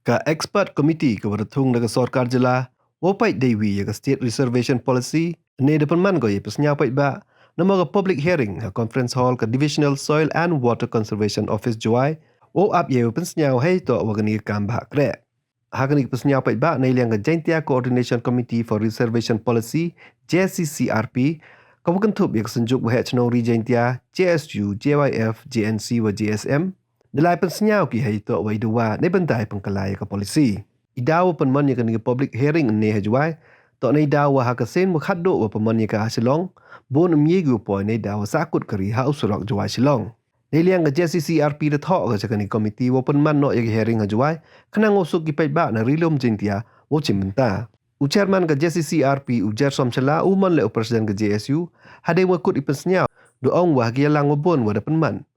Ka expert committee ke beratung daga sorkar jela, wopai dewi ya state reservation policy, ne depan man go ye pesnya pai ba, nama ke public hearing ha conference hall ke divisional soil and water conservation office juai, wo ap ye pesnya hai to wagani kam ba kre. Hakani pesnya pai ba ne liang ke Jaintia Coordination Committee for Reservation Policy JCCRP, kabukan tup ya senjuk wa chno ri Jaintia JSU JYF JNC wa JSM. Nilai pensnya ki hai to wai dua ne bentai pengkalai ke polisi. Idaw penman ya kan public hearing ne hajwai to ne daw ha ka sen mukhaddo wa penman ya ka Shillong bon miegu po ne daw sakut kari ha usurok jwai Shillong. Ne liang ke JCCRP de thok ka kan komiti wa penman no ya hearing hajwai kanang usuk ki pai ba na rilom jintia wo chimbenta. Chairman ke JCCRP ujar somchala uman le presiden ke JSU hade wa kut ipensnya do ong wa ki lang wa bon wa de penman.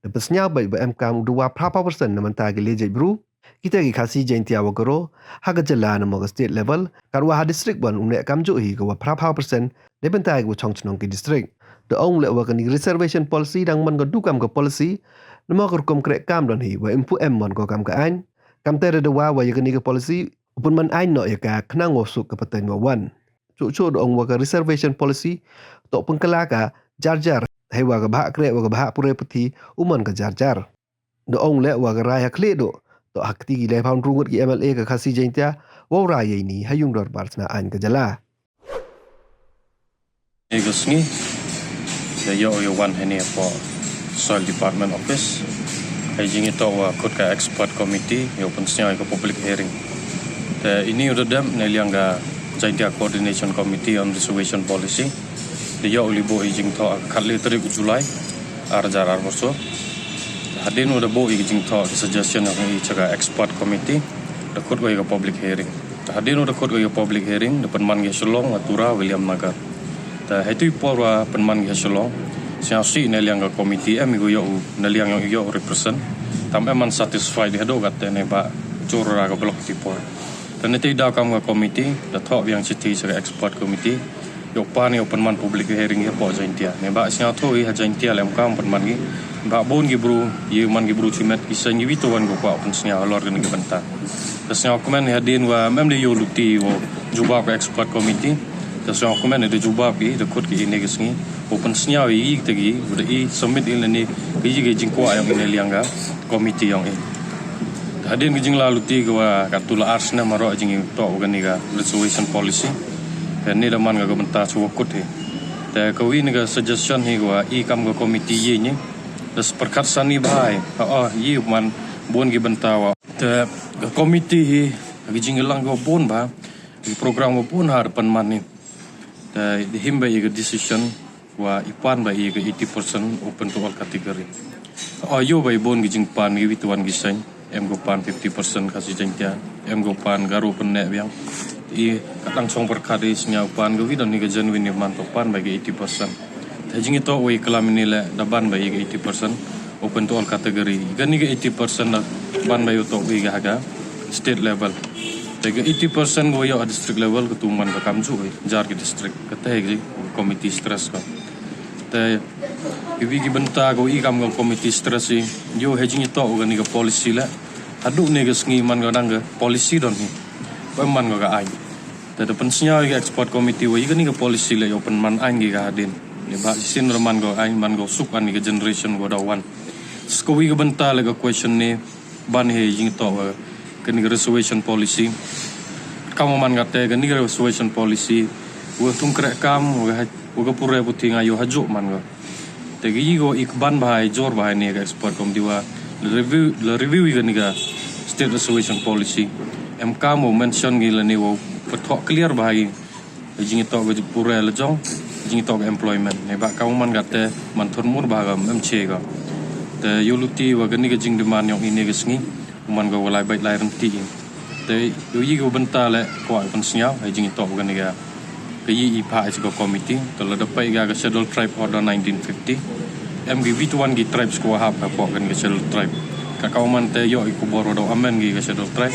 Lepas nyabai ba MK 2% na mantagi leje bru kita ki khasi Jaintia wagoro haga jala na mo state level karwa ha district ban unne kamju hi ko 2% de bentagi wo chongchnong ki district de ong le wa kan reservation policy dang man go dukam ko policy na mo kom krek kam don hi wa impu mon ko kam ka an kam tere de wa ya kan ki policy upun man ain no ya ka knang wo suk ka paten wa wan chu de ong wa ka reservation policy to pengkala ka jar hai wa ka bahak kre wa ka bahak pure puthi uman ka jar do ong le wa ka rai hakle do to hakti gi le phang rungut ki MLA ka khasi Jaintia wa ra ye ni hayung dor barsna an ka jala Egasni the yo one hene for soil department office hajing ito wa kut ka expert committee yo pensnya ko public hearing ini udah dam neliang ga Jaintia coordination committee on reservation policy dia ulibo ijing to kali 3 Julai arjar arboso hadin udah bo ijing to suggestion yang icaga expert committee the court go public hearing hadin udah court go public hearing depan man ge Shillong atura William Nagar ta hetu porwa penman ge Shillong siasi neliang ga committee go yo neliang yo represent tam eman satisfied hado gatte ne ba churra ga block tipo dan itu ida kam ga committee the top yang citi sebagai expert committee yo pan yo penman public hearing ya po Jaintia ne ba sia tho i ha Jaintia lem kam penman gi ba bon gi bru ye man gi bru chimet ki san yi to wan go pa pen sia lor gen gi benta ta sia komen hadin wa mem de yo luti wo juba ko expert committee ta sia komen de juba pi de kot ki ne gisngi open sia yi te gi de i submit in ni gi gi jing ko ayang ne lianga committee yang i hadin gi jing la luti go wa katula arsna maro jing to gan ni ga reservation policy ni da man ga benta su kut he ta ko wi ni ga suggestion hi go i kam go committee ye ni das perkat sani bai yi man bon gi benta wa ta committee hi gi jing lang go bon ba di program go bon har pan man ni ta himba ye ga decision wa ipan ba ye ga 80% open to all category yo bai bon gi jing pan gi wituan gi sen em go pan 50% kasi Jaintia em go pan garu pen ne biang i katang song perkari snya pan go widon ni ga genuine ni man to pan bagi 80% tajing itu we kelam ni le daban bagi 80% open to all category gani ga 80% na ban bayu to we ga haga state level tega 80% go yo district level ke tuman ka kamju jar ki district kata he committee stress ka te iwi gi benta go i kam go committee stress yo hejing itu gani ga policy le adu ne ga sngi man ga dang ga policy don ni man go ga ai ta depan sia ga export committee wa igani ga policy le open man ai ga hadin ni ba sin man go ai man go suk an ga generation go da wan skowi ga benta le ga question ni ban he jing to ga ni reservation policy kamu man ga te ga ni reservation policy wa tung kre kam ga pure puting ayo hajo man go te gi go ikban bhai jor bhai ni ga export committee wa review ga ni ga state reservation policy MK mo mention gila ni wo petok clear bahagi jing to go pura la jong jing to employment ne ba ka man gatte man thon mur baga mche ga te yuluti wa gani ga jing demand yong ini ga sngi man go lai bai lai renti te yi go benta le ko pon snya jing to ga ni ga yi ipa is go committee to la dapai ga schedule tribe order 1950 MGV1 gi tribes ko ha pa ko ga ni schedule tribe ka ka man te yo iku boro do amen gi ga schedule tribe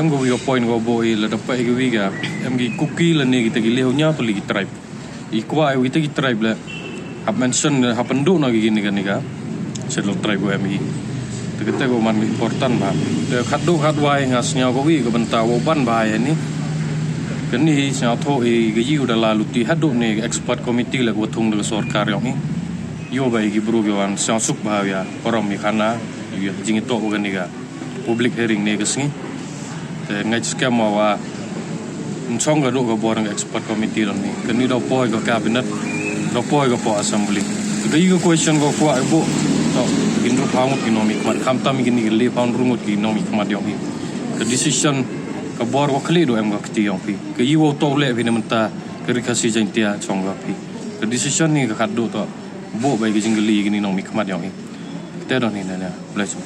em go yo point go boy la dapat go wiga em gi cookie la ni kita gi lehnya to li tribe i kwa ai kita gi tribe la hab mention ha pendu no gi ni ga schedule tribe go em gi Kita ko man important ba. De khat wai ngas nya ko wi ko benta wo ban ba ya ni. Kani nya tho e ge yu da la luti hadu ne expert committee la ko thung de sarkar yo ni. Yo ba gi bru ge wan sia suk ba ya korom mi khana yu jing to ko ni ga public hearing ne ge singi. De ngai skam wa chong ga do ko borang expert committee lo ni. Kani do poi ko cabinet do poi ko po assembly. De yu question ko kwa bo to indro paungut economic mat khamta mi gini le paun rungut economic mat yo hi. Ke decision ka bor ko khle do em ga kti yo hi. Ke yu to le bi ne menta ke rikasi jantia chong ga hi. Ke decision ni ka khat do to bo ba gi jingli gini economic mat yo hi. Kita do ni na bless.